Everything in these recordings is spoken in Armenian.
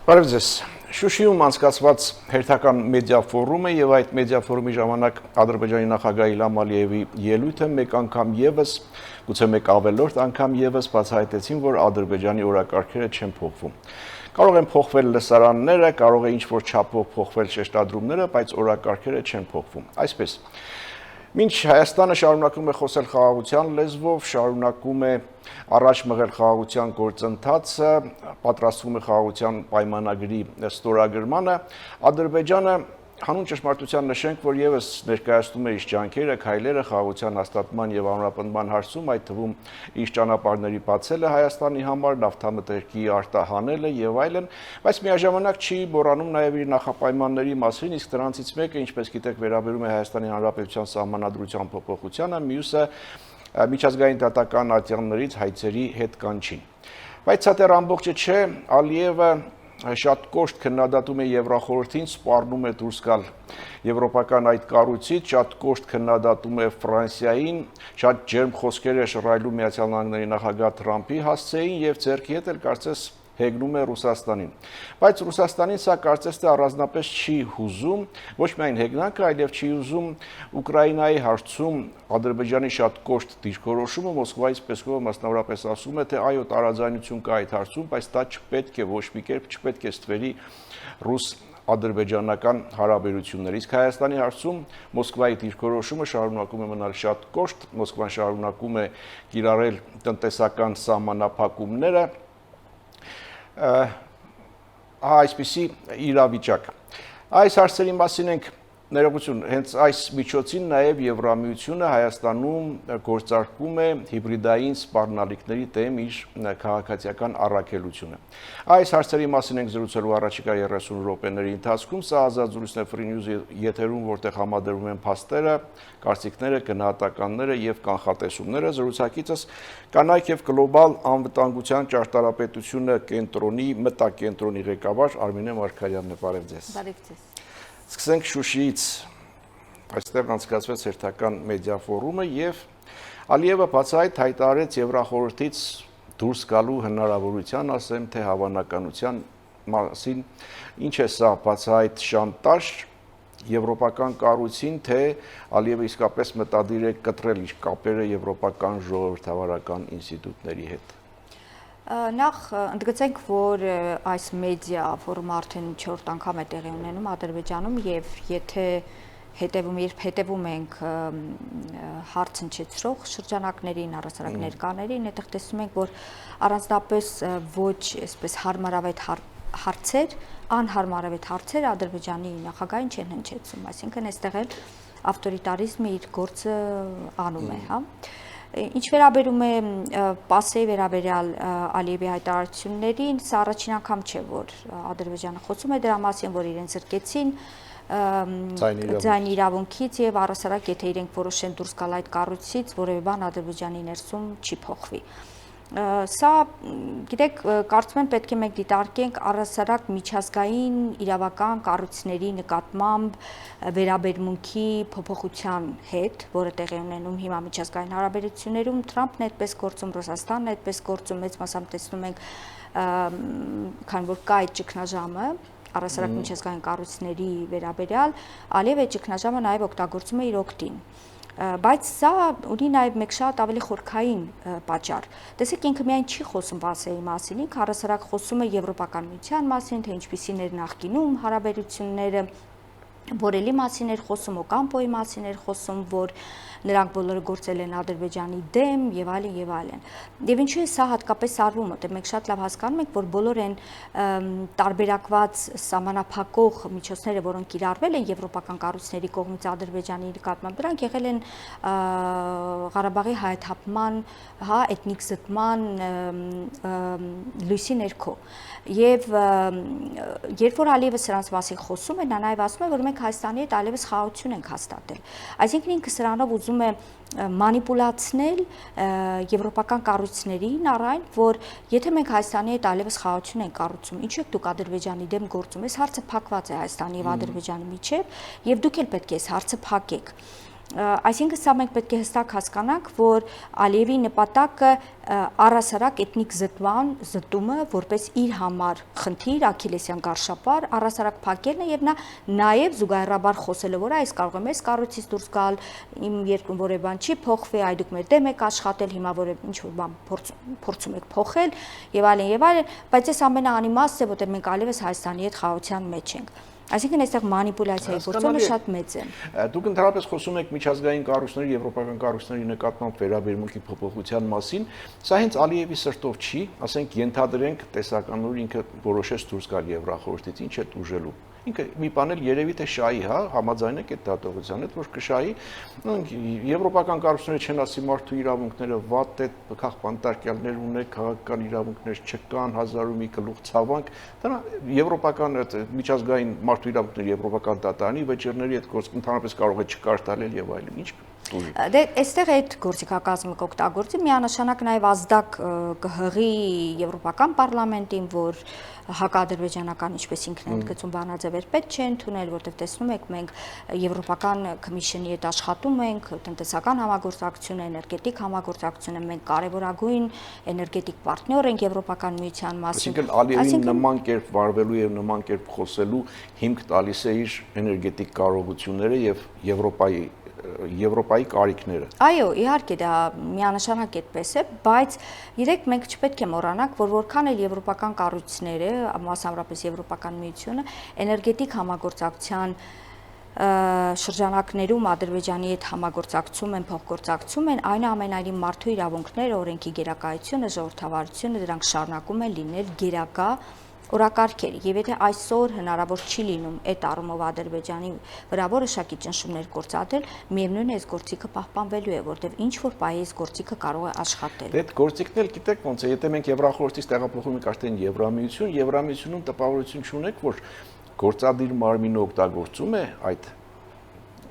Բարև ձեզ։ Շուշիում անցկացված հերթական մեդիա ֆորում է եւ այդ մեդիա ֆորումի ժամանակ Ադրբեջանի նախագահ Իլհամ Ալիևի ելույթը մեկ անգամ եւս, գուցե մեկ ավելորդ անգամ եւս բացահայտեցին, որ Ադրբեջանի օրակարգերը չեն փոխվում։ Կարող են փոխվել լսարանները, կարող է ինչ-որ չափով փոխվել շեշտադրումները, բայց օրակարգերը չեն փոխվում։ Այսպես Մինչ Հայաստանը շարունակում է խոսել խաղաղության լեզվով, շարունակում է առաջ մղել խաղաղության գործընթացը, պատրաստվում է խաղաղության պայմանագրի ստորագրմանը, Ադրբեջանը հանուն ճշմարտության նշենք, որ եւս ներկայացնում է իր ջանքերը, քայլերը խաղաղության հաստատման եւ ամրապնդման հարցում, այդ թվում իր ճանապարհների բացելը Հայաստանի համար, նավթամթերքի արտահանելը եւ այլն, բայց միաժամանակ չի մոռանում նաեւ իր նախապայմանների մասին, իսկ դրանցից մեկը, ինչպես գիտեք, վերաբերում է Հայաստանի Հանրապետության սահմանադրության փոփոխությանը, մյուսը միջազգային դատական ատյաններից հայցերի հետ կանչին։ Բայց սա դեռ ամբողջը չէ, Ալիևը շատ կոշտ քննադատում է Եվրախորհրդին, սպառնում է դուրս գալ եվրոպական այդ կառույցից, շատ կոշտ քննադատում է Ֆրանսիային, շատ ջերմ խոսքեր է շռայլում Միացյալ Նահանգների նախագահ Թրամփի հասցեին եւ ձեռքի հետ էլ կարծես հեգնում է Ռուսաստանին։ Բայց Ռուսաստանին սա կարծես թե առանձնապես չի հուզում, ոչ միայն հեգնանքը, այլև չի հուզում Ուկրաինայի հարցում Ադրբեջանի շատ կոշտ դիրքորոշումը, Մոսկվայից Պեսկովը մասնավորապես ասում է, թե այո, տարաձայնություն կա այդ հարցում, բայց դա չպետք է ոչ մի կերպ չպետք է ստվերի ռուս-ադրբեջանական հարաբերություններից։ Հայաստանի հարցում Մոսկվայի դիրքորոշումը շարունակում է մնալ շատ կոշտ, Մոսկվան շարունակում է կիրառել տնտեսական սահմանափակումները, այսպիսի իրավիճակ։ Այս հարցերի մասին ենք ներողություն, հենց այս միջոցին նաև Եվրամիությունը Հայաստանում գործարկում է հիբրիդային սպառնալիքների դեմ իր քաղաքացիական առաքելությունը։ Այս հարցերի մասին ենք զրուցելու առաջիկա 30 րոպեների ընթացքում, սա ազատ զրույցն է Free News եթերում, որտեղ համադրվում են փաստերը, կարծիքները, գնահատականները եւ կանխատեսումները։ Զրուցակիցս կանայք եւ գլոբալ անվտանգության ճարտարապետությունը կենտրոնի մտակենտրոնի ղեկավար Արմինե Մարգարյանն է։ Բարև ձեզ։ Բարև ձեզ։ Սկսենք Շուշիից, այստեղ անցկացվեց հերթական մեդիա ֆորումը եւ Ալիևը բացահայտ հայտարարեց Եվրախորհրդից դուրս գալու հնարավորության, ասեմ, թե հավանականության մասին, ինչ է սա բացահայտ շանտաժ եվրոպական կառույցին, թե Ալիևը իսկապես մտադիր է կտրել իր կապերը եվրոպական ժողովրդավարական ինստիտուտների հետ։ Նախ ընդգծենք, որ այս մեդիա ֆորումը արդեն 4 անգամ է տեղի ունենում Ադրբեջանում եւ եթե երբ հետևում ենք հարց հնչեցրող շրջանակներին, առասարակ ներկաներին, այդտեղ տեսնում ենք, որ առանձնապես ոչ այսպես հարմարավետ հարցեր, անհարմարավետ հարցեր Ադրբեջանի նախագահին չեն հնչեցում, այսինքն այստեղ էլ ավտորիտարիզմը իր գործը անում է, հա։ Ինչ վերաբերում է ՊԱՍԵ-ի վերաբերյալ Ալիևի հայտարարություններին, սա առաջին անգամ չէ, որ Ադրբեջանը խոսում է դրա մասին, որ իրեն զրկեցին ձայն իրավունքից եւ առասարակ եթե իրենք որոշեն դուրս գալ այդ կառույցից, որևէ բան Ադրբեջանի ներսում չի փոխվի։ Սա, գիտեք, կարծում եմ պետք է մենք դիտարկենք առասարակ միջազգային իրավական կառույցների նկատմամբ վերաբերմունքի փոփոխության հետ, որը տեղի ունենում հիմա միջազգային հարաբերություններում, Թրամփն այդպես գործում, Ռուսաստանն այդպես գործում, մեծ մասամբ տեսնում ենք, քանի որ կա այդ ճգնաժամը, առասարակ միջազգային կառույցների վերաբերյալ, Ալիևը այդ ճգնաժամը նաև օգտագործում է իր օգտին։ Բայց սա ունի նաև մեկ շատ ավելի խորքային պատճառ։ Տեսեք, ինքը միայն չի խոսում ՊԱՍԵ-ի մասին, ինքը առասարակ խոսում է Եվրոպական միության մասին, թե ինչպիսին էր նախկինում հարաբերությունները, Բորելի մասին էր խոսում, Օկամպոյի մասին էր խոսում, որ նրանք բոլորը գործել են Ադրբեջանի դեմ եւ այլն եւ այլն։ Եվ ինչու է սա հատկապես արվում, որտեղ մենք շատ լավ հասկանում ենք, որ բոլոր են տարբերակված սահմանափակող միջոցները, որոնք կիրառվել են եվրոպական կառույցների կողմից Ադրբեջանի նկատմամբ, դրանք եղել են Ղարաբաղի հայաթափման, հա, էթնիկ զտման լույսի ներքո։ Եվ երբ որ Ալիևը սրանց մասին խոսում է, նա նաև ասում է, որ մենք Հայաստանի հետ այլևս խաղաղություն ենք հաստատել։ Այսինքն ինքը սրանով ուզում է մանիպուլացնել եվրոպական կառույցներին առայն, որ եթե մենք Հայաստանի հետ այլևս խաղաղություն ենք կառուցում, ինչու եք դուք Ադրբեջանի դեմ գործում, այս հարցը փակված է Հայաստանի եւ Ադրբեջանի միջեւ, եւ դուք էլ պետք է այս հարցը փակեք։ Այսինքն սա մենք պետք է հստակ հասկանանք, որ Ալիևի նպատակը առհասարակ էթնիկ զտումը որպես իր համար խնդիր, աքիլեսյան գարշապար, առհասարակ փակելն է եւ նա նաեւ զուգահեռաբար խոսել է, որ այս կարող է մեզ կառույցից դուրս գալ, իմ երկրում որևէ բան չի փոխվի, այ դուք մեր դեմ եք աշխատել, հիմա որևէ ինչ որ բան փորձում եք փոխել եւ այլն, բայց այս ամենը անիմաստ է, որտեղ մենք այլևս Հայաստանի հետ խաղաղության մեջ ենք։ Այսինքն այստեղ մանիպուլյացիայի գործոնը շատ մեծ է։ Դուք ընդհանրապես խոսում եք միջազգային կառույցների, եվրոպական կառույցների նկատմամբ վերաբերմունքի փոփոխության մասին, սա հենց Ալիևի սրտով չի, ասենք ենթադրենք տեսականորեն ինքը որոշեց դուրս գալ Եվրախորհրդից, ինչ է ուժելու։ Ինքը մի բան էլ երևի թե շահի, հա, համաձայն եք այդ դատողության հետ, որ կշահի, եվրոպական կառույցները չեն ասի մարդու իրավունքները վատ է, քաղաքապանտարկյալներ ունեք, քաղաքական իրավունքներ չկան, հազար ու մի գլուխ ցավանք, դա եվրոպական միջազգային մարդու իրավունքների եվրոպական դատարանի վճիռների այդ գործ ընդհանրապես կարող է չկարտալել եւ այլն, ինչ Դե այստեղ այդ գործիքակազմը կօգտագործի միանշանակ նաև ազդակ կհղի Եվրոպական պարլամենտին, որ հակաադրբեջանական, ինչպես ինքն է ընդգծում, բանաձևեր պետք չէ ընդունել, որտեղ տեսնում եք մենք Եվրոպական քոմիսիոնի հետ աշխատում ենք, տնտեսական համագործակցություն, էներգետիկ համագործակցություն, մենք կարևորագույն էներգետիկ պարտներ ենք Եվրոպական միության մասին։ Այսինքն Ալիևին նման կերպ վարվելու եւ նման կերպ խոսելու հիմք տալիս է իր էներգետիկ կարողությունները եւ Եվրոպայի կարիքները։ Այո, իհարկե դա միանշանակ այդպես է, բայց երեք մենք չպետք է մոռանանք, որ որքան էլ եվրոպական կառույցները, մասնավորապես Եվրոպական միությունը, էներգետիկ համագործակցության շրջանակներում Ադրբեջանի հետ համագործակցում են, փոխգործակցում են, այնուամենայնիվ մարդու իրավունքները, օրենքի գերակայությունը, ժողովրդավարությունը դրանք շարունակում են լինել գերակա օրակարգեր, եւ եթե այսօր հնարավոր չի լինում այդ առումով Ադրբեջանի վրա որոշակի ճնշումներ գործադրել, միևնույն է այս գործիքը պահպանվելու է, որտեղ ինչ որ պահի այս գործիքը կարող է աշխատել։ Այդ գործիքն էլ գիտեք ոնց է, եթե մենք Եվրախորհրդից տեղափոխվում ենք արդեն Եվրամիություն, Եվրամիությունում տպավորություն չունեք, որ գործադիր մարմինը օգտագործում է այդ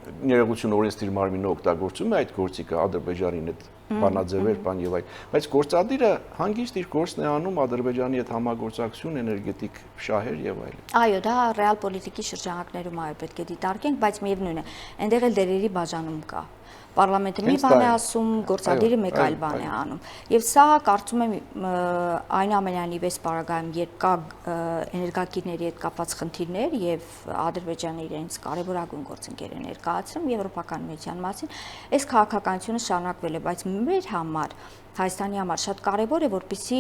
ներողություն օրենսդիր մարմինը օգտագործում է այդ գործիքը Ադրբեջանին հետ բանաձևեր, բան եւ այլ, բայց գործադիրը հանգիստ իր գործն է անում Ադրբեջանի հետ համագործակցություն, էներգետիկ շահեր եւ այլն։ Այո, դա ռեալ պոլիտիկի շրջանակներում այո պետք է դիտարկենք, բայց միևնույն է, այնտեղ էլ դերերի բաժանում կա։ Պարլամենտը մի բան է ասում, գործադիրը մեկ այլ բան է անում։ Եվ սա կարծում եմ այնուամենայնիվ այս պարագայում, երբ կա էներգակիրների հետ կապված խնդիրներ եւ Ադրբեջանը իրենց կարևորագույն գործընկեր է ներկայացնում Եվրոպական միության մասին, այս քաղաքականությունը շարունակվել է, բայց մեր համար Հայաստանի համար շատ կարևոր է, որպեսզի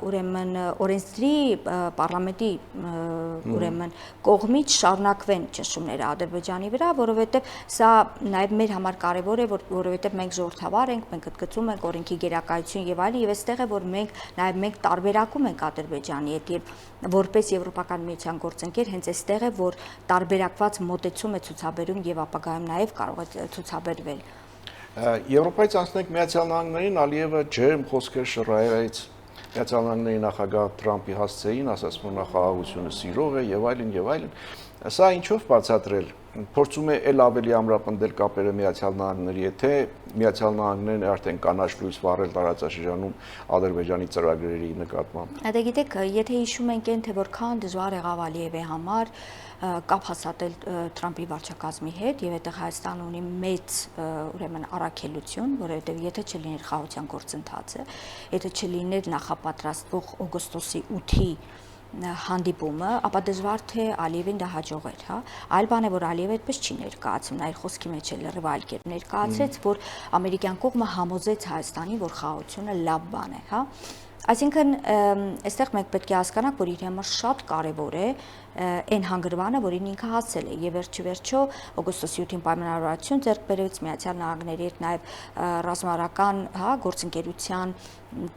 ուրեմն օրենսդրի պարլամենտի ուրեմն կողմից շարունակվեն ճնշումները Ադրբեջանի վրա, որովհետև սա նաև մեր համար կարևոր է, որովհետև մենք ժողովրդավար ենք, մենք ընդգծում ենք օրենքի գերակայություն եւ այլն, եւ այստեղ է, որ մենք տարբերակում ենք Ադրբեջանի հետ եւ որպես Եվրոպական միության գործընկեր հենց այստեղ է, որ տարբերակված մոտեցում է ցուցաբերում եւ ապագայում նաև կարող է ցուցաբերվել։ Եվրոպայից անցնենք Միացյալ Նահանգներին, Ալիևը ջերմ խոսքեր շռայլեց Միացյալ Նահանգների նախագահ Թրամփի հասցեին, ասաց, որ նա խաղաղությունը սիրող է եւ այլն եւ այլն։ Սա ինչով բացատրել։ Փորձում է ել ավելի ամրապնդել կապերը Միացյալ Նահանգների հետ, թե Միացյալ Նահանգներն արդեն կանաչ լույս վառել տարածաշրջանում Ադրբեջանի ծրագրերի նկատմամբ։ Դե գիտեք, եթե հիշում ենք այն, թե որքան դժվար եղավ Ալիևի համար կապ հաստատել Թրամփի վարչակազմի հետ եւ այդտեղ Հայաստանը ունի մեծ ուրեմն առաքելություն, որովհետեւ եթե չլիներ խաղաղության գործընթացը, եթե չլիներ նախապատրաստվող օգոստոսի 8-ի հանդիպումը, ապա դժվար թե Ալիևին դա հաջողեր, հա։ Այլ բան է, որ Ալիևը այդպես չի ներկայացում, նա իր խոսքի մեջ էլ լրիվ այլ կերպ ներկայացրեց, որ ամերիկյան կողմը համոզեց Հայաստանին, որ խաղաղությունը լավ բան է, հա։ Այսինքն, այստեղ մենք պետք է հասկանանք, որ իր համար շատ կարևոր է այն հանգրվանը, որին ինքը հասել է, եւ վերջիվերջո օգոստոսի 8-ին պայմանավորվածություն ձեռք բերեց Միացյալ Նահանգների հետ նաեւ ռազմավարական, հա, գործընկերության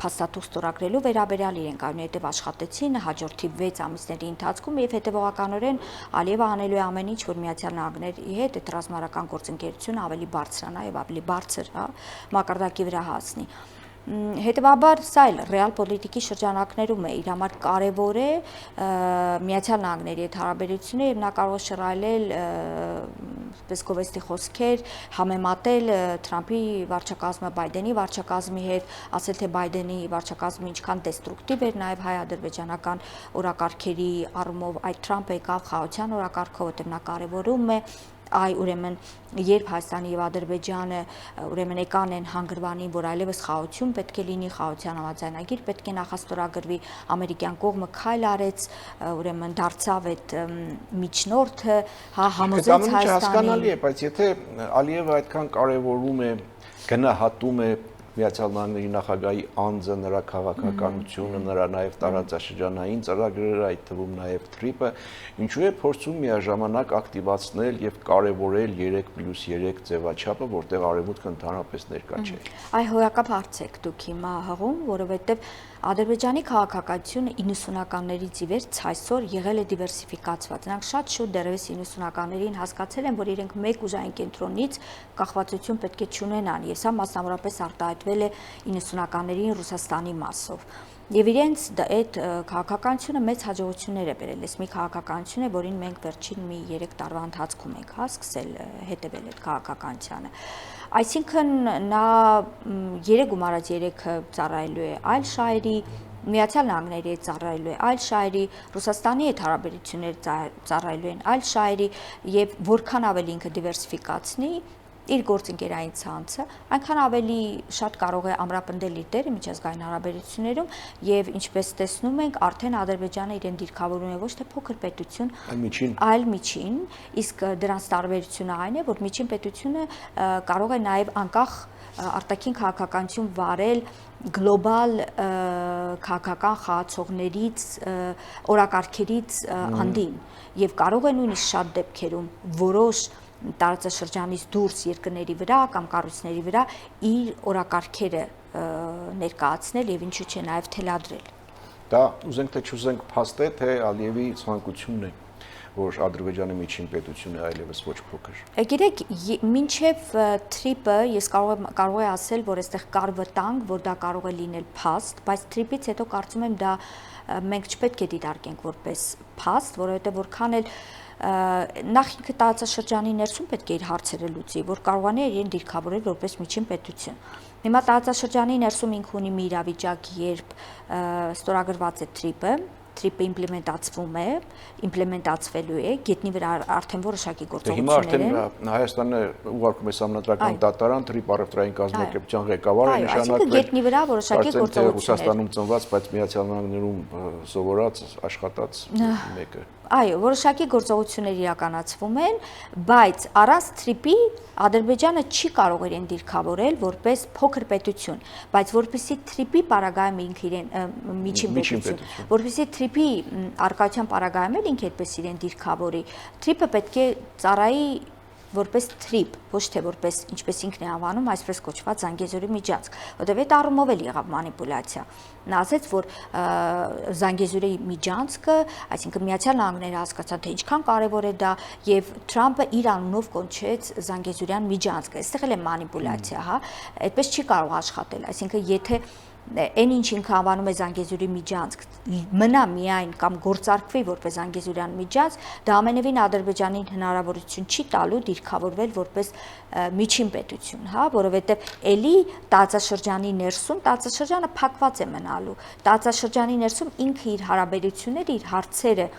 փաստաթուղթ ստորագրելու վերաբերյալ իրենք այնուհետև աշխատեցին հաջորդի 6 ամիսների ընթացքում եւ հետեւողականորեն Ալիևը անելու է ամեն ինչ, որ Միացյալ Նահանգների հետ այդ ռազմավարական գործընկերությունը ավելի բարձրանա եւ ավելի բարձր, հա, մակարդակի վրա հասնի։ Հետևաբար սա էլ ռեալ պոլիտիկի շրջանակներում է իր համար կարևոր է Միացյալ Նահանգների հետ հարաբերությունը եւ նա կարող է շռայլել պես գովեստի խոսքեր, համեմատել Թրամփի վարչակազմը Բայդենի վարչակազմի հետ, ասել թե Բայդենի վարչակազմը ինչքան դեստրուկտիվ էր նաեւ հայ-ադրբեջանական օրակարգերի առումով, այդ Թրամփը եկավ խաղաղության օրակարգով, որտեղ նա կարևորում է այ ուրեմն երբ Հայաստանը եւ Ադրբեջանը ուրեմն եկան են հանգրվանին, որ այլևս խաղաղություն պետք է լինի, խաղաղության համաձայնագիր պետք է նախաստորագրվի, ամերիկյան կողմը քայլ արեց, ուրեմն դարձավ այդ միջնորդը, համոզեց Հայաստանին։ Հասկանալի է, բայց եթե Ալիևը այդքան կարևորում է, գնահատում է Միացյալ Նահանգների նախագահի անձը, նրա քաղաքականությունը, նրա նաև տարածաշրջանային ծրագրերը, այդ թվում նաև TRIP-ը, ինչու է փորձում միաժամանակ ակտիվացնել եւ կարևորել 3+3 ձևաչափը, որտեղ արևմուտքը ընդհանրապես ներկա չէ։ Այ հոյակապ հարց եք դուք հիմա հղում, որովհետեւ Ադրբեջանի քաղաքականությունը 90-ականներից ի վեր այսօր եղել է դիվերսիֆիկացված։ Նրանք շատ շուտ դեռևս 90-ականներին հասկացել են, որ իրենք մեկ ուժային կենտրոնից կախվածություն պետք է չունենան, եւ սա մասնավորապես արտահայտվել է 90-ականներին Ռուսաստանի մասով։ Եվ իրենց այդ քաղաքականությունը մեծ հաջողություններ է բերել։ Այս մի քաղաքականություն է, որին մենք վերջին մի 3 տարվա ընթացքում ենք սկսել հետևել այդ քաղաքականությանը։ Այսինքն նա 3 գումարած 3-ը ծառայելու է այլ շահերի, Միացյալ Նահանգների հետ ծառայելու է այլ շահերի, Ռուսաստանի հետ հարաբերությունները ծառայելու են այլ շահերի, եւ որքան ավելի ինքը դիվերսիֆիկացնի իր գործընկերային ցանցը, այնքան ավելի շատ կարող է ամրապնդել իր դերը միջազգային հարաբերություններում եւ ինչպես տեսնում ենք, արդեն Ադրբեջանը իրեն դիրքավորում է ոչ թե փոքր պետություն, այլ միջին, իսկ դրանց տարբերությունը այն է, որ միջին պետությունը կարող է նաեւ անկախ արտաքին քաղաքականություն վարել գլոբալ քաղաքական խաղացողներից, օրակարգերից անդին եւ կարող է նույնիսկ շատ դեպքերում որոշ տարածաշրջանից դուրս երկրների վրա կամ կառույցների վրա իր օրակարգերը ներկայացնել եւ ինչու՞ չէ նաեւ թելադրել։ Դա ուզենք թե չուզենք փաստ է, թե Ալիևի ցանկությունն է, որ Ադրբեջանը միջին պետություն է այլևս ոչ փոքր։ Գիտեք, մինչև TRIP-ը ես կարող եմ ասել, որ այստեղ կար վտանգ, որ դա կարող է լինել փաստ, բայց TRIP-ից հետո կարծում եմ դա մենք չպետք է դիտարկենք որպես փաստ, որովհետեւ որքան էլ նախ ինքը տարածաշրջանի ներսում պետք է իր հարցերը լուծի, որ կարողանա իրեն դիրքավորել որպես միջին պետություն։ Հիմա տարածաշրջանի ներսում ինքը ունի մի իրավիճակ, երբ ստորագրված է TRIP-ը, TRIP-ը իմպլեմենտացվում է, իմպլեմենտացվելու է, գետնի վրա արդեն որոշակի գործողություններ են։ Հիմա արդեն Հայաստանը ուղարկում է սահմանադրական դատարան, TRIP առևտրային կազմակերպության ղեկավարը նշանակվել։ Այսինքն գետնի վրա որոշակի գործողություններ։ Ռուսաստանում ծնված, բայց Միացյալ Նահանգներում սովորած, աշխատած մեկը։ Այո, որոշակի գործողություններ իրականացվում են, բայց առանց TRIP-ի Ադրբեջանը չի կարող իրեն դիրքավորել որպես փոքր պետություն, բայց որպեսզի TRIP-ի պարագայում ինքը իրեն միջին պետություն, որպեսզի TRIP-ի արկայության պարագայում էլ ինքը այդպես իրեն դիրքավորի, TRIP-ը պետք է ծառայի որպես TRIP, ոչ թե որպես ինչպես ինքն է անվանում, այսպես կոչված Զանգեզուրի միջանցք, որտեղ այդ առումով էլ եղավ մանիպուլյացիա։ Նա ասաց, որ Զանգեզուրի միջանցքը, այսինքն Միացյալ Նահանգները հասկացան, թե ինչքան կարևոր է դա, եւ Թրամփը իր անունով կոչեց Զանգեզուրյան միջանցքը։ Այստեղ էլ է մանիպուլյացիա, հա, այդպես չի կարող աշխատել, այսինքն եթե այն ինչ ինքը անվանում է Զանգեզուրի միջանցք մնա միայն կամ գործարկվի որպես Զանգեզուրյան միջանցք, դա ամենևին Ադրբեջանին հնարավորություն չի տալու դիրքավորվել որպես միջին պետություն, հա, որովհետև էլի տարածաշրջանի ներսում տարածաշրջանը փակված է մնալու, տարածաշրջանի ներսում ինքը իր հարաբերությունները, իր հարցերը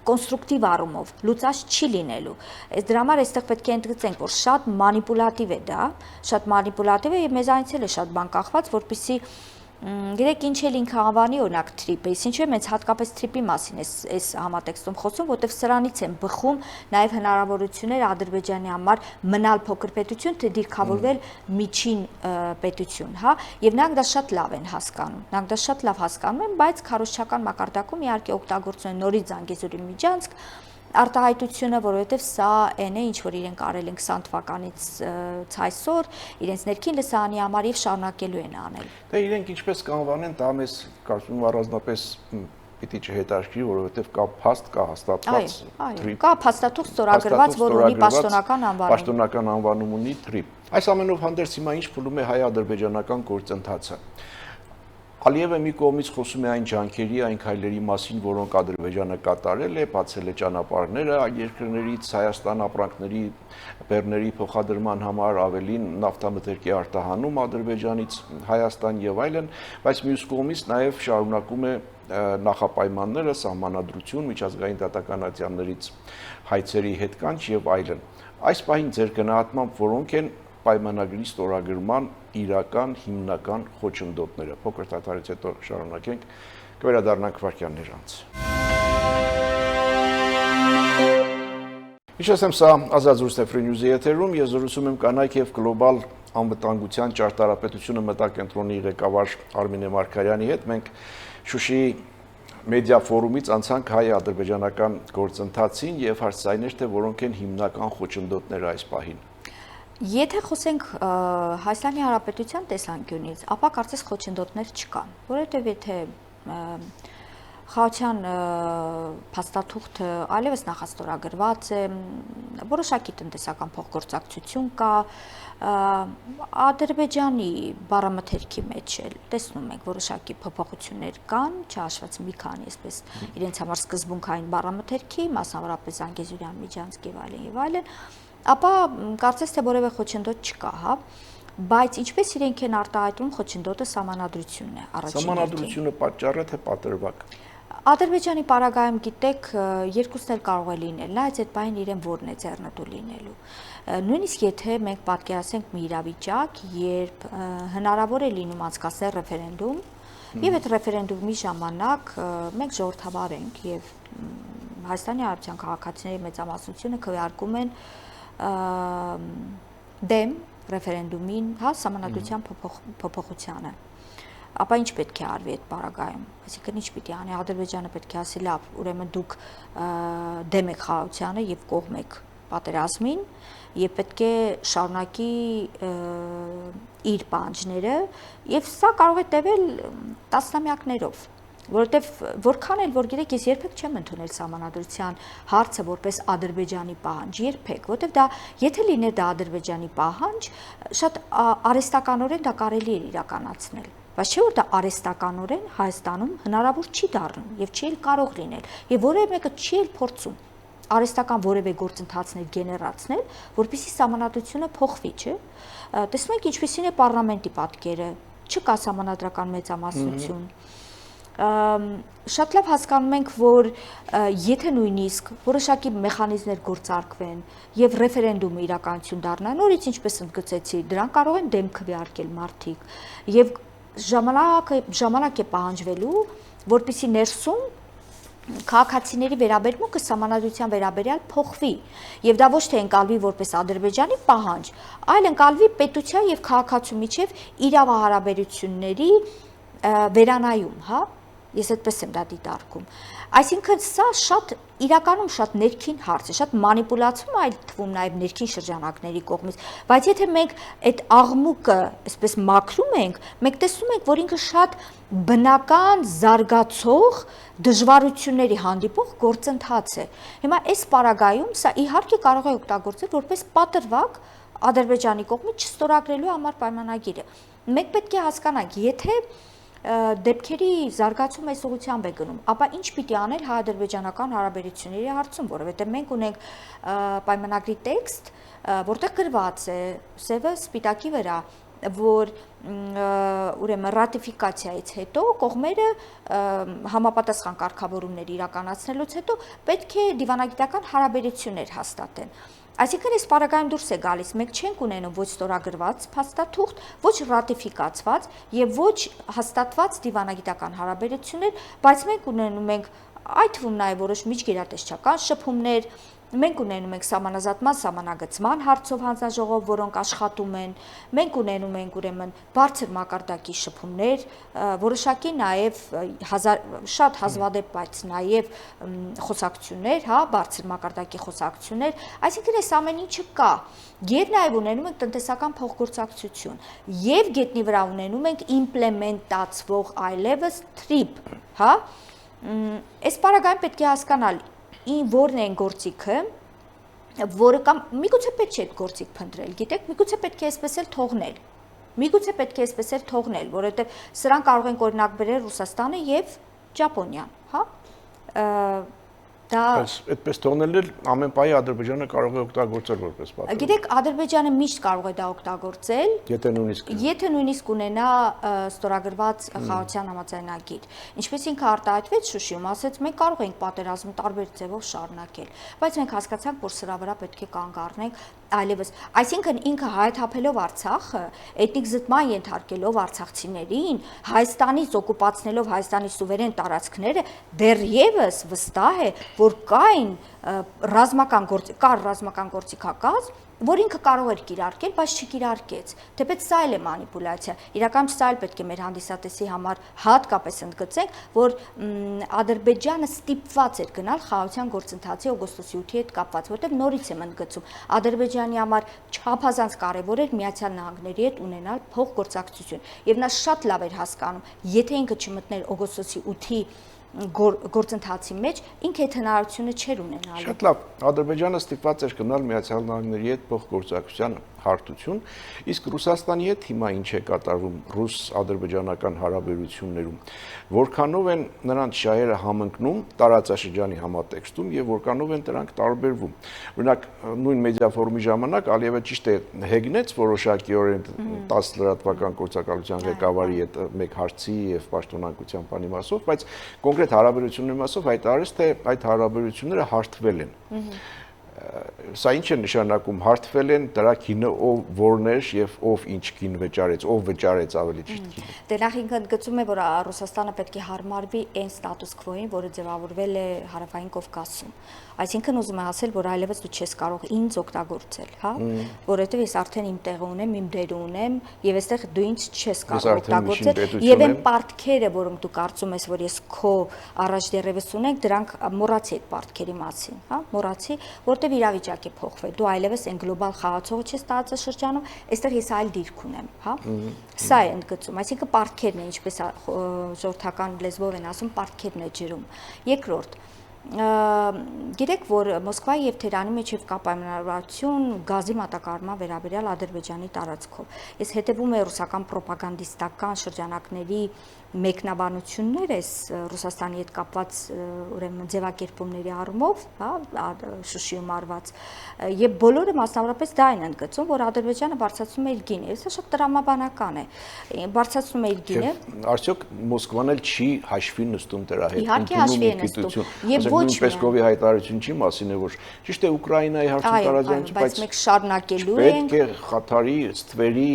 կոնստրուկտիվ առումով լուծած չի լինելու։ Այս դրա համար այստեղ պետք է ընդգծենք, որ շատ մանիպուլատիվ է դա, շատ մանիպուլատիվ է եւ մեզանից էլ է շատ բան կախված, որպեսզի գիտեք ինչ էլ ինքը անվանի օրինակ TRIP-ը, ինչու է մենք հատկապես TRIP-ի մասին այս համատեքստում խոսում, որտեղ սրանից են բխում նաև հնարավորություններ Ադրբեջանի համար մնալ փոքր պետություն, թե դիրքավորվել միջին պետություն, հա, եւ նրանք դա շատ լավ են հասկանում։ Նրանք դա շատ լավ հասկանում են, բայց քարոզչական մակարդակում իհարկե օգտագործում են նորից Զանգեզուրի միջանցք արտահայտությունը, որովհետև սա այն է, ինչ որ իրենք արել են 20 թվականից այսօր, իրենց ներքին լսարանի համար եւ շարունակելու են անել։ Դե իրենք ինչպես կանվանեն, դա մեզ կարծում եմ առանձնապես պիտի չհետաքրքրի, որովհետև կա փաստ, կա հաստատված TRIP, կա փաստաթուղթ ստորագրված, որ ունի պաշտոնական անվանում։ Պաշտոնական անվանում ունի TRIP։ Այս ամենով հանդերձ հիմա ինչ փուլում է հայ-ադրբեջանական գործընթացը։ Ալիևը մի կողմից խոսում է այն ջանքերի, այն քայլերի մասին, որոնք Ադրբեջանը կատարել է, բացել է ճանապարհները այլ երկրներից, Հայաստան ապրանքների, բեռների փոխադրման համար ավելին նավթամթերքի արտահանում Ադրբեջանից Հայաստան եւ այլն, բայց մյուս կողմից նաեւ շարունակում է նախապայմանները, սահմանադրություն, միջազգային դատական ատյաններից հայցերի հետ կանչ եւ այլն։ Այս պահին ձեր գնահատմամբ որոնք են պայմանագրի ստորագրման իրական հիմնական խոչընդոտները։ Փոքր դադարից հետո շարունակենք, կվերադառնանք վարքյաններ անց։ Հիշեցեմ, սա Ազատ զրույցն է Free News-ի եթերում, ես զրուցում եմ կանայք եւ գլոբալ անվտանգության ճարտարապետությունը մտակենտրոնի ղեկավար Արմինե Մարգարյանի հետ։ Մենք Շուշիի մեդիա ֆորումից անցանք հայ-ադրբեջանական գործընթացին եւ հարցայիններ, թե որոնք են հիմնական խոչընդոտները այս պահին։ Եթե խոսենք Հայաստանի Հանրապետության տեսանկյունից, ապա կարծես խոչընդոտներ չկան, որովհետեւ եթե խաղաղության փաստաթուղթը այլևս նախաստորագրված է, որոշակի տնտեսական փոխգործակցություն կա, Ադրբեջանի բառամթերքի մեջ էլ տեսնում ենք որոշակի փոփոխություններ կան, չհաշված մի քանի այսպես իրենց համար սկզբունքային բառամթերքի, մասնավորապես Զանգեզուրյան, Միջանցք եւ այլն, ապա կարծես թե որևէ խոչընդոտ չկա, հա, բայց ինչպես իրենք են արտահայտում խոչընդոտը սահմանադրությունն է առաջին։ Սահմանադրությունը պատճառ է թե պատրվակ։ Ադրբեջանի պարագայում գիտեք երկուսն էլ կարող է լինել, նայած այդ բանին իրեն որն է ձեռնտու լինելու։ Նույնիսկ եթե մենք պատկերացնենք մի իրավիճակ, երբ հնարավոր է լինում անցկացնել ռեֆերենդում, եւ այդ ռեֆերենդումի ժամանակ մենք ժողովրդավար ենք եւ Հայաստանի Հանրապետության քաղաքացիների մեծամասնությունը քվեարկում են դեմ ռեֆերենդումին, հա, սահմանադրության փոփոխությանը։ Ապա ինչ պետք է արվի այդ պարագայում, այսինքն ինչ պիտի անի, Ադրբեջանը պետք է ասի լավ, ուրեմն դուք դեմ եք խաղաղությանը եւ կողմ եք պատերազմին եւ պետք է շարունակի իր պահանջները եւ սա կարող է տևել տասնամյակներով, որովհետեւ որքան էլ որ գիտեք, ես երբեք չեմ ընդունել սահմանադրության հարցը որպես Ադրբեջանի պահանջ, երբեք, որովհետեւ դա եթե լիներ դա Ադրբեջանի պահանջ, շատ արհեստականորեն դա կարելի էր իրականացնել։ Բայց չէ որ դա արհեստականորեն Հայաստանում հնարավոր չի դառնում եւ չի էլ կարող լինել եւ որևէ մեկը չի էլ փորձում արհեստական որևէ գործընթացներ գեներացնել, որպեսզի սահմանադրությունը փոխվի, չէ։ Տեսնում եք ինչպիսին է պարլամենտի պատկերը, չկա սահմանադրական մեծամասնություն։ Շատ լավ հասկանում ենք, որ եթե նույնիսկ որոշակի մեխանիզմներ գործարկվեն եւ ռեֆերենդումը իրականություն դառնա, նորից ինչպես ընդգծեցի, դրան կարող են դեմ քվեարկել մարդիկ եւ ժամանակ է պահանջվելու, որպեսզի ներսում քաղաքացիների վերաբերմունքը սահմանադրության վերաբերյալ փոխվի եւ դա ոչ թե ընկալվի որպես Ադրբեջանի պահանջ, այլ ընկալվի պետության եւ քաղաքացու միջև իրավահարաբերությունների վերանայում, հա, ես այդպես եմ դա դիտարկում։ Այսինքն սա շատ իրականում շատ ներքին հարց է, շատ մանիպուլացում այլ թվում նաև ներքին շրջանակների կողմից, բայց եթե մենք այդ աղմուկը այսպես մաքրում ենք, մենք տեսնում ենք, որ ինքը շատ բնական զարգացող դժվարությունների հանդիպող գործընթաց է։ Հիմա այս պարագայում սա իհարկե կարող է օգտագործել որպես պատրվակ Ադրբեջանի կողմից չստորագրելու համար պայմանագիրը։ Մենք պետք է հասկանանք, եթե դեպքերի զարգացումը այս ուղղությամբ է գնում, ապա ինչ պիտի անել հայ-ադրբեջանական հարաբերությունների հարցում, որովհետև մենք ունենք պայմանագրի տեքստ, որտեղ գրված է սևը սպիտակի վրա, որ ուրեմն ռատիֆիկացիայից հետո կողմերը համապատասխան կարգավորումներ իրականացնելուց հետո պետք է դիվանագիտական հարաբերություններ հաստատեն։ Այսինքն այս պարագայում դուրս է գալիս, մենք չենք ունենում ոչ ստորագրված փաստաթուղթ, ոչ ռատիֆիկացված եւ ոչ հաստատված դիվանագիտական հարաբերություններ, բայց մենք ունենում ենք այդ թվում նաեւ որոշ միջգերատեսչական շփումներ, մենք ունենում ենք սահմանազատման, սահմանագծման հարցով հանձնաժողով, որոնք աշխատում են, մենք ունենում ենք ուրեմն բարձր մակարդակի շփումներ, որոշակի նաեւ շատ հազվադեպ, բայց նաեւ խոսակցություններ, հա, բարձր մակարդակի խոսակցություններ, այսինքն այս ամեն ինչը կա, եւ նաեւ ունենում ենք տնտեսական փոխգործակցություն, եւ գետնի վրա ունենում ենք իմպլեմենտացվող այլևս TRIP, հա, այս պարագայում պետք է հասկանալ որն է գործիքը, որը կամ միգուցե պետք չէ այդ գործիք փնտրել, գիտեք, միգուցե պետք է այսպես էլ թողնել։ Միգուցե պետք է այսպես էլ թողնել, որովհետև սրան կարող են օրինակ բերել Ռուսաստանը եւ Ճապոնիան, հա։ Այդպես թողնել էլ ամեն պահի Ադրբեջանը կարող է օգտագործել որպես պատերազմ։ Գիտեք, Ադրբեջանը միշտ կարող է դա օգտագործել, եթե նույնիսկ ունենա ստորագրված խաղաղության համաձայնագիր։ Ինչպես ինքը արտահայտվեց Շուշիում, ասեց մենք կարող ենք պատերազմը տարբեր ձևով շարունակել, բայց մենք հասկացանք, որ սրա վրա պետք է կանգ առնենք այլևս, այսինքն ինքը հայթափելով Արցախը, էթնիկ զտման ենթարկելով արցախցիներին, Հայաստանից օկուպացնելով Հայաստանի սուվերեն տարածքները, դեռևս վստահ է, որ կար ռազմական գործիքակազմ, որ ինքը կարող էր կիրարկել, բայց չկիրարկեց։ Թեպետ սա էլ է մանիպուլյացիա։ Իրականում սա էլ պետք է մեր հանդիսատեսի համար հատկապես ընդգծենք, որ Ադրբեջանը ստիպված էր գնալ խաղաղության գործընթացի օգոստոսի 8-ի հետ կապված, որտեղ նորից եմ ընդգծում, Ադրբեջանի համար չափազանց կարևոր էր Միացյալ Նահանգների հետ ունենալ փոխգործակցություն։ Եվ նա շատ լավ էր հասկանում, եթե ինքը չմտներ օգոստոսի 8-ի գործընթացի մեջ, ինքը այդ հնարավորությունը չէր ունենալու։ Շատ լավ, Ադրբեջանը ստիպված էր գնալ Միացյալ Նահանգների հետ փոխգործակցության հարթություն, իսկ Ռուսաստանի հետ հիմա ինչ է կատարվում ռուս-ադրբեջանական հարաբերություններում, որքանով են նրանց շահերը համընկնում տարածաշրջանի համատեքստում եւ որքանով են դրանք տարբերվում։ Օրինակ, նույն մեդիա ֆորումի ժամանակ Ալիևը ճիշտ է հեգնեց որոշակիորեն 10 լրատվական գործակալության ղեկավարի հետ մեկ հարցի եւ պաշտոնակության բանի մասով, բայց կոնկրետ հարաբերությունների մասով հայտարարեց, թե այդ հարաբերությունները հարթվել են։ Սա ինչ է նշանակում, հարթվել են, դրա գինը ով որն էր եւ ով ինչ գին վճարեց, ով վճարեց ավելի ճիշտ գինը։ Դե նախ ինքը ընդգծում է, որ Ռուսաստանը պետք է հարմարվի այն ստատուս քվոին, որը ձևավորվել է Հարավային Կովկասում։ Այսինքն ուզում է ասել, որ այլևս դու չես կարող ինձ օգտագործել, հա, որովհետև ես արդեն իմ տեղը ունեմ, իմ դերը ունեմ, եւ այստեղ դու ինձ չես կարող օգտագործել, եւ այն պարտքերը, որոնք դու կարծում ես, որ ես քո առաջ դեռևս ունենք, դրանք մոռացի այդ պարտքերի մասին, հա, մոռացի, որտեվ իրավիճակ է փոխվել։ Դու այլևս այն գլոբալ խաղացողը չես տարածաշրջանում, այստեղ ես այլ դիրք ունեմ, հա։ Սա է ընդգծում, այսինքն պարտքերն են, ինչպես ժողովրդական լեզվով են ասում, պարտքերն է ջրում։ Երկրորդ, գիտեք, որ Մոսկվայի եւ Թեհրանի միջև կա պայմանավորվածություն գազի մատակարարման վերաբերյալ Ադրբեջանի տարածքով։ Ես հետևում եմ ռուսական պրոպագանդիստական շրջանակների մեկնաբանություններ էս Ռուսաստանի հետ կապված ուրեմն ձևակերպումների առումով, հա, Շուշիում արված, եւ բոլորը մասնավորապես դա են ընդգծում, որ Ադրբեջանը բարձրացնում է իր գինը։ Սա շատ տրամաբանական է։ Բարձրացնում է իր գինը։ Արդյոք Մոսկվան էլ չի հաշվի նստում դրա հետ։ Իհարկե հաշվի է նստում։ Եվ ոչ Պեսկովի հայտարարություն չի մասին է, որ ճիշտ է Ուկրաինայի հարցում տարածություն, բայց մենք շարունակելու ենք։ Պետք է Ղաթարի, Ստվերի,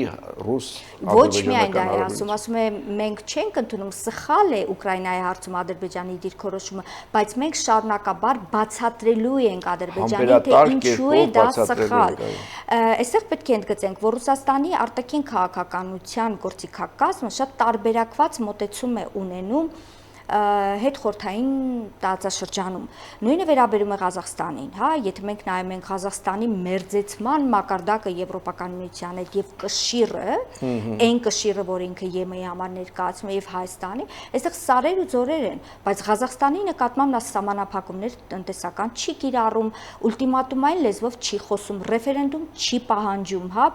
ռուս Ոչ միայն դա է ասում է մենք չենք ընդունում, սխալ է Ուկրաինայի հարցում Ադրբեջանի դիրքորոշումը, բայց մենք շարունակաբար բացատրելու ենք Ադրբեջանի, թե ինչու է դա սխալ։ Այստեղ պետք է ընդգծենք, որ Ռուսաստանի արտաքին քաղաքականության գործիքակազմը շատ տարբերակված մոտեցում է ունենում հետխորհրդային տարածաշրջանում։ Նույնը վերաբերում է Ղազախստանին, հա, եթե մենք նայում ենք Ղազախստանի մերձեցման մակարդակը Եվրոպական միության հետ եւ կշիռը, այն կշիռը, որ ինքը ԵՄ-ի համար ներկայացնում է եւ Հայաստանի, այստեղ սարեր ու ձորեր են, բայց Ղազախստանի նկատմամբ նա սահմանափակումներ տնտեսական չի կիրառում, ուլտիմատումային լեզվով չի խոսում, ռեֆերենդում չի պահանջում, հա,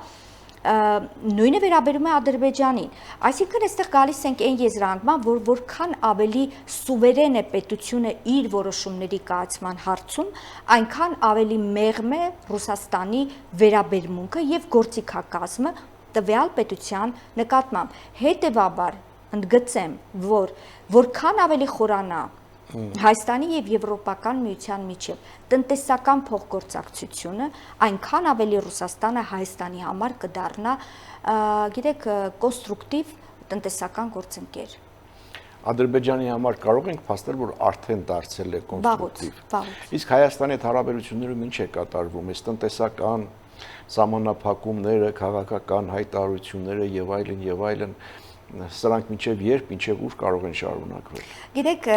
նույնը վերաբերում է Ադրբեջանին։ Այսինքն այստեղ գալիս ենք այն եզրանկման, որ որքան ավելի սուվերեն է պետությունը իր որոշումների կայացման հարցում, այնքան ավելի մեղմ է Ռուսաստանի վերաբերմունքը եւ գործիքակազմը տվյալ պետության նկատմամբ։ Հետևաբար ընդգծեմ, որ որքան ավելի խորանա Հայաստանի եւ Եվրոպական միության միջև տնտեսական փոխգործակցությունը, այնքան ավելի Ռուսաստանը Հայաստանի համար կդառնա, գիտեք, կոնստրուկտիվ տնտեսական գործընկեր։ Ադրբեջանի համար կարող ենք փաստել, որ արդեն դարձել է կոնստրուկտիվ։ Իսկ Հայաստանի հետ հարաբերություններում ինչ է կատարվում, այս տնտեսական սահմանափակումները, քաղաքական հայտարարությունները եւ այլն, սրանք մինչեւ երբ, մինչեւ ուր կարող են շարունակվել։ Գիտեք,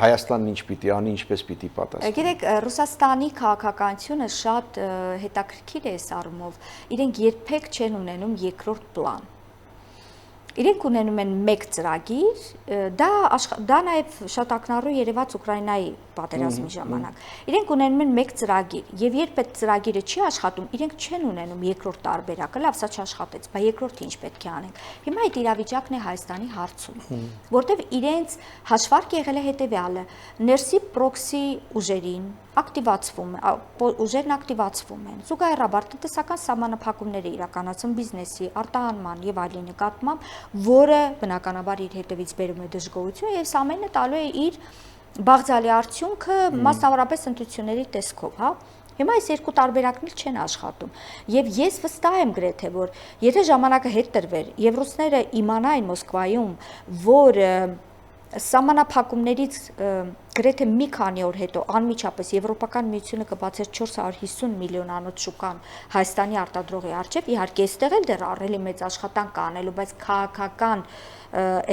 Հայաստանն ինչ պիտի անի, ինչպես պիտի պատասխանի։ Գիտեք, Ռուսաստանի քաղաքականությունը շատ հետաքրքիր է այս առումով։ Իրենք երբեք չեն ունենում երկրորդ պլան։ Իրենք ունենում են մեկ ծրագիր, դա նաև շատ ակնառու երևաց Ուկրաինայի պատերազմի ժամանակ։ Իրենք ունենում են մեկ ծրագիր, եւ երբ այդ ծրագիրը չի աշխատում, իրենք չեն ունենում երկրորդ տարբերակը, լավ, սա չաշխատեց, բայց երկրորդը ինչ պետք է անենք։ Հիմա այդ իրավիճակն է Հայաստանի հարցում, որտեղ իրենց հաշվարկ եղել է հետեւյալը. ներսի պրոքսի ուժերին ուժերն ակտիվացվում են, զուգահեռաբար տնտեսական սահմանափակումներ է իրականացում բիզնեսի, արտահանման եւ այլի նկատմամբ, որը բնականաբար իր հետևից բերում է դժգոհություն եւ սա ամենը տալու է իր բաղձալի արդյունքը մասնավորապես ընտրությունների տեսքով, հա։ Հիմա այս երկու տարբերակներ չեն աշխատում եւ ես վստահ եմ գրեթե, որ եթե ժամանակը հետ տրվեր եւ ռուսները իմանային Մոսկվայում, որ սահմանափակումներից գրեթե մի քանի օր հետո անմիջապես Եվրոպական միությունը կբացեր 450 միլիոնանոց շուկան Հայաստանի արտադրողի առջև, իհարկե այստեղ էլ դեռ ահռելի մեծ աշխատանք կա անելու, բայց քաղաքական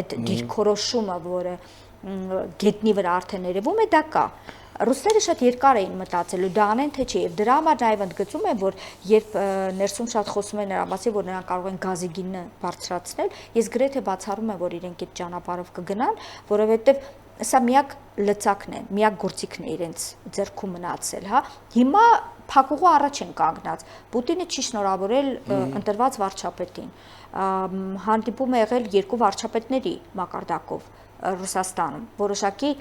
այդ դիրքորոշումը, որը գետնի վրա արդեն երևում է, դա կա։ Ռուսները շատ երկար էին մտածելու դա անեն թե չէ, եւ դրա համար նաև ընդգծում են, որ երբ ներսում շատ խոսում են նրա մասին, որ նրանք կարող են գազի գինը բարձրացնել, ես գրեթե բացառում եմ, որ իրենք այդ ճանապարհով կգնան, որովհետեւ սա միակ լծակն է, միակ գործիքն է իրենց ձեռքում մնացել, հա։ Հիմա փակուղու առաջ են կանգնած։ Պուտինը չի շնորհավորել ընտրված վարչապետին։ Հանդիպում է եղել երկու վարչապետների մակարդակով Ռուսաստանում, որոշակի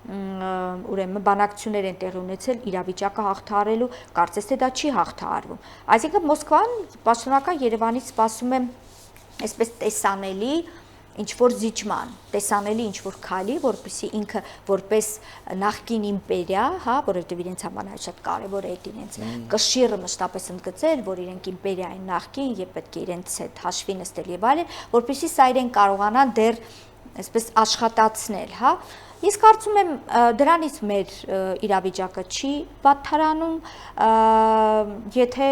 ուրեմն բանակցություններ են տեղի ունեցել իրավիճակը հաղթահարելու, կարծես թե դա չի հաղթահարվում։ Այսինքն Մոսկվան պաշտոնական Երևանից սպասում է այսպես տեսանելի ինչ որ զիջման, տեսանելի ինչ որ քայլի, որպեսզի ինքը որպես նախկին իմպերիա, հա, որովհետև իրենց համար շատ կարևոր է այդ իրենց կշիռը մշտապես ընդգծել, որ իրենք իմպերիա են նախկին եւ պետք է իրենց հետ հաշվի նստել եւ այլն, որպեսզի սա իրեն կարողանան դեռ այսպես աշխատացնել, հա։ Ես կարծում եմ դրանից մեր իրավիճակը չի վատթարանում, եթե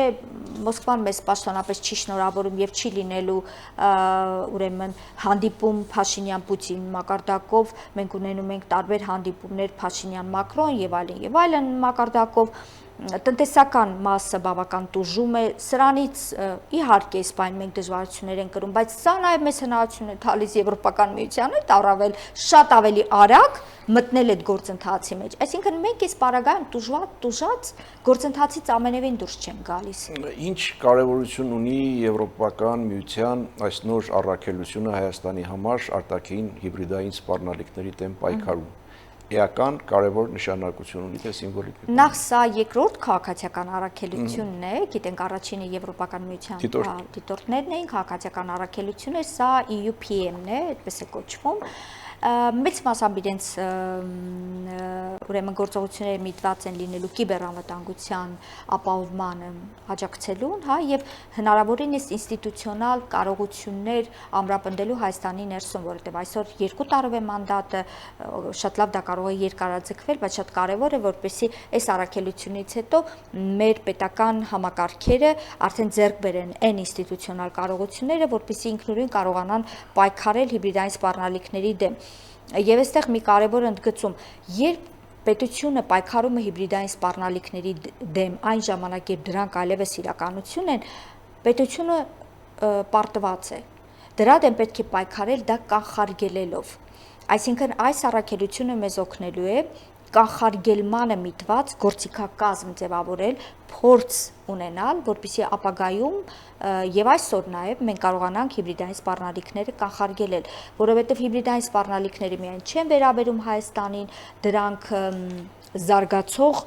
Մոսկվան մեզ պաշտոնապես չի շնորհավորում եւ չի լինելու ուրեմն հանդիպում Փաշինյան-Պուտին մակարդակով, մենք ունենում ենք տարբեր հանդիպումներ Փաշինյան-Մակրոն եւ այլն մակարդակով, տնտեսական մասը բավական տուժում է, սրանից իհարկե սպայն մենք դժվարություններ ենք կրում, բայց սա նաև մեզ հնարավորություն է տալիս Եվրոպական միությանը առավել շատ ավելի արագ մտնել այդ գործընթացի մեջ։ Այսինքն մենք այս պարագայում տուժած գործընթացից ամենևին դուրս չենք գալիս։ Ինչ կարևորություն ունի Եվրոպական միության այս նոր առաքելությունը Հայաստանի համար արտաքին հիբրիդային սպառնալիքների դեմ պայքարում։ Էական կարևոր նշանակություն ունի թե սիմվոլիկ։ Նախ սա երկրորդ քաղաքացիական առաքելությունն է, գիտենք առաջինը Եվրոպական միության դիտորդներն էին, քաղաքացիական առաքելությունը, սա EUPM-ն է, այդպես է կոչվում։ Մեծ մասամբ իրենց ուրեմն գործողությունները միտված են լինելու կիբերանվտանգության ապահովմանը աջակցելուն, հա, եւ հնարավորինս ինստիտուցիոնալ կարողություններ ամրապնդելու Հայաստանի ներսում, որովհետեւ այսօր 2 տարով է մանդատը, շատ լավ դա կարող է երկարաձգվել, բայց շատ կարեւոր է, որպեսզի այս առաքելությունից հետո մեր պետական համակարգերը արդեն ձեռք բերեն այն ինստիտուցիոնալ կարողությունները, որպեսզի ինքնուրույն կարողանան պայքարել հիբրիդային սպառնալիքների դեմ։ Եվ այստեղ մի կարևոր ընդգծում, երբ պետությունը պայքարում է հիբրիդային սպառնալիքների դեմ, այն ժամանակ, երբ դրանք այլևս իրականություն են, պետությունը պարտված է։ Դրա դեմ պետք է պայքարել դա կանխարգելելով։ Այսինքն այս առաքելությունը մեզ օգնելու է կանխարգելմանը միտված գործիքակազմ ձևավորել, փորձ ունենալ, որպեսզի ապագայում եւ այսօր նաեւ մենք կարողանանք հիբրիդային սպառնալիքները կանխարգելել, որովհետեւ հիբրիդային սպառնալիքները միայն չեն վերաբերում Հայաստանին, դրանք զարգացող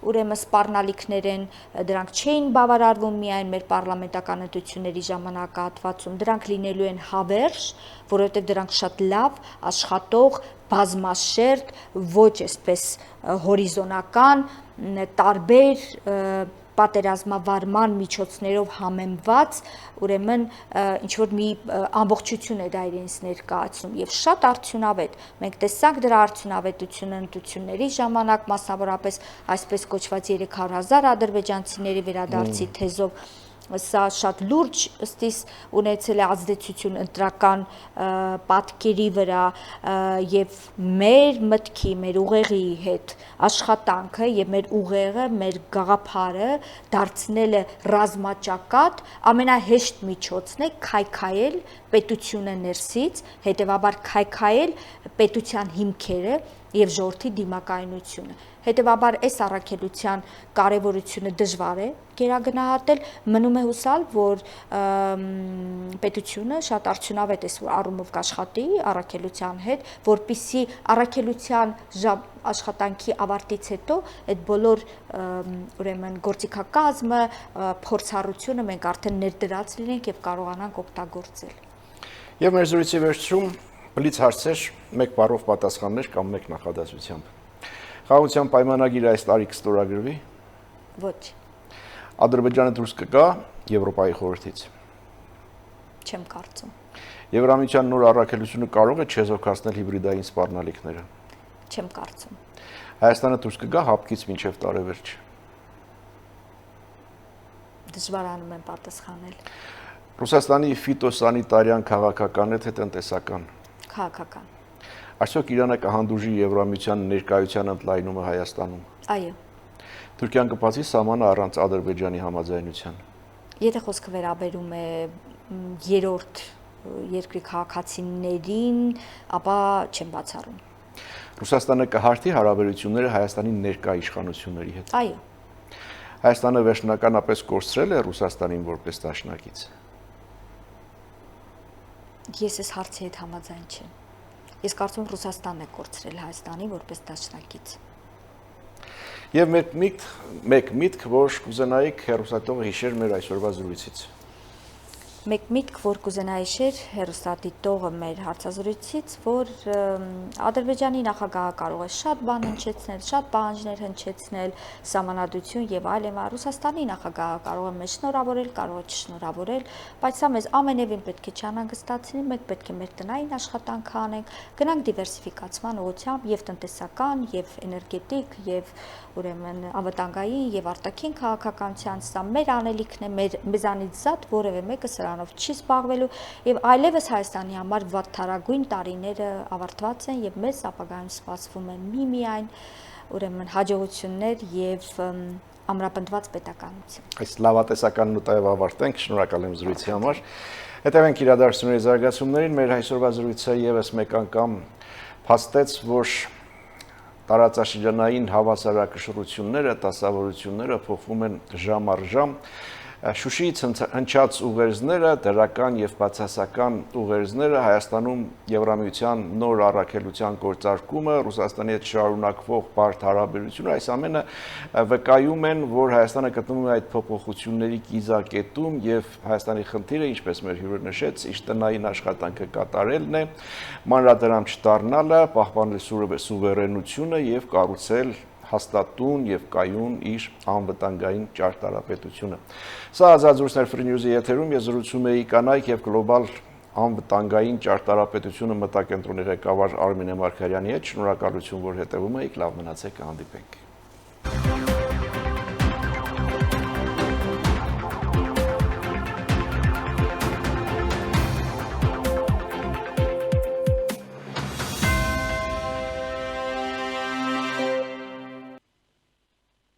ուրեմն սպառնալիքներ են, դրանք չէին բավարարվում միայն մեր պարլամենտական ընտրությունների ժամանակահատվածում, դրանք լինելու են հավերժ, որովհետև դրանք շատ լավ, աշխատող, բազմաշերտ, ոչ այսպես հորիզոնական, տարբեր պատերազմավարման միջոցներով համեմված, ուրեմն ինչ որ մի ամբողջություն է դա իրենից ներկայացնում եւ շատ արդյունավետ։ Մենք տեսանք դրա արդյունավետությունը ընտրությունների ժամանակ, մասնավորապես այսպես կոչված 300,000 ադրբեջանցիների վերադարձի թեզով, սա շատ լուրջ ըստիս ունեցել է ազդեցություն ընտրական պատկերի վրա եւ մեր մտքի, մեր ուղեղի հետ աշխատանքը եւ մեր ուղեղը, մեր գաղափարը դարձնել է ռազմաճակատ, ամենահեշտ միջոցն է քայքայել պետությունը ներսից, հետեւաբար քայքայել պետության հիմքերը եւ ժողովրդի դիմակայունությունը։ Հետևաբար այս առաքելության կարևորությունը դժվար է գերագնահատել, մնում է հուսալ, որ պետությունը շատ արդյունավետ է առումով կաշխատի առաքելության հետ, որպիսի առաքելության աշխատանքի ավարտից հետո այդ բոլոր ուրեմն գործիքակազմը, փորձառությունը մենք արդեն ներդրած լինենք եւ կարողանանք օգտագործել։ Եվ մեր զրույցի վերջում բլից հարցեր, մեկ բառով պատասխաններ կամ մեկ նախադասությամբ։ Խաղաղության պայմանագիրը այս տարի կստորագրվի։ Ոչ։ Ադրբեջանը դուրս կգա Եվրոպայի խորհրդից։ Չեմ կարծում։ Եվրամիության նոր առաքելությունը կարող է չեզոքացնել հիբրիդային սպառնալիքները։ Չեմ կարծում։ Հայաստանը դուրս կգա հապկից մինչև տարեվերջ։ Դժվարանում եմ պատասխանել։ Ռուսաստանի ֆիտոսանիտարյան քաղաքական է թե տնտեսական։ Քաղաքական։ Այսօր Իրանը կհանդուրժի Եվրամիության ներկայության ընդլայնումը Հայաստանում։ Այո։ Թուրքիան կբացի սահմանը առանց Ադրբեջանի համաձայնության։ Եթե խոսքը վերաբերում է երրորդ երկրի քաղաքացիներին, ապա չեմ բացառում։ Ռուսաստանը կհարթի հարաբերությունները Հայաստանի ներկա իշխանությունների հետ։ Այո։ Հայաստանը վերջնականապես կորցրել է Ռուսաստանին որպես դաշնակից։ Ես այս հարցի հետ համաձայն չեմ։ Ես կարծում եմ Ռուսաստանն է կորցրել Հայաստանի որպես դաշնակից։ Եվ մեկ միտք, որ կուզենայիք հեռուստատողը հիշեր մեր այսօրվա զրույցից։ Մեկ միտք, որ կուզենայի հիշեր հեռուստադիտողը մեր հարցազրույցից, որ Ադրբեջանի նախագահը կարող է շատ բան հնչեցնել, շատ պահանջներ հնչեցնել, սահմանադրություն եւ այլն, Ռուսաստանի նախագահը կարող է մեզ շնորհավորել, կարող է չշնորհավորել, բայց սա մեզ ամենևին պետք է չանհանգստացնի, մենք պետք է մեր տնային աշխատանքը անենք, գնանք դիվերսիֆիկացման ուղղությամբ եւ տնտեսական, եւ էներգետիկ, եւ ուրեմն անվտանգային եւ արտաքին քաղաքականության, սա մեր անելիքն է, մեզանից զատ որևէ մեկը սրանով չի զբաղվելու եւ այլևս Հայաստանի համար վատթարագույն տարիները ավարտված են եւ մեզ ապագայում սպասվում են միմիայն ուրեմն հաջողություններ եւ ամրապնդված պետականություն։ Այս լավատեսական նոտայով ավարտենք, շնորհակալ եմ զրույցի համար։ Հետևենք իրադարձությունների զարգացումներին, մեր այսօրվա զրույցը եւս մեկ անգամ փաստեց, որ տարածաշրջանային հավասարակշռությունները, դասավորությունները փոխվում են ժամ առ ժամ։ Շուշիից հնչած ուղերձները, դրական եւ բացասական ուղերձները Հայաստանում Եվրամիության նոր առաքելության գործարկումը, Ռուսաստանի հետ շարունակվող բարդ հարաբերությունը, այս ամենը վկայում են, որ Հայաստանը գտնվում է այդ փոփոխությունների կիզակետում եւ Հայաստանի խնդիրը, ինչպես մեր հյուրը նշեց, իր տնային աշխատանքը կատարելն է, մանրադրամ չդառնալը, պահպանել սուվերենությունը եւ կառուցել հաստատուն եւ կայուն իր անվտանգային ճարտարապետությունը։ Սա Ազատ զրույցներ Free News-ի եթերում ես զրուցում էի կանայք եւ գլոբալ անվտանգային ճարտարապետությունը մտակենտրոնի ղեկավար Արմինե Մարգարյանի հետ։ Շնորհակալություն, որ հետեւում եք, լավ մնացեք, կհանդիպենք։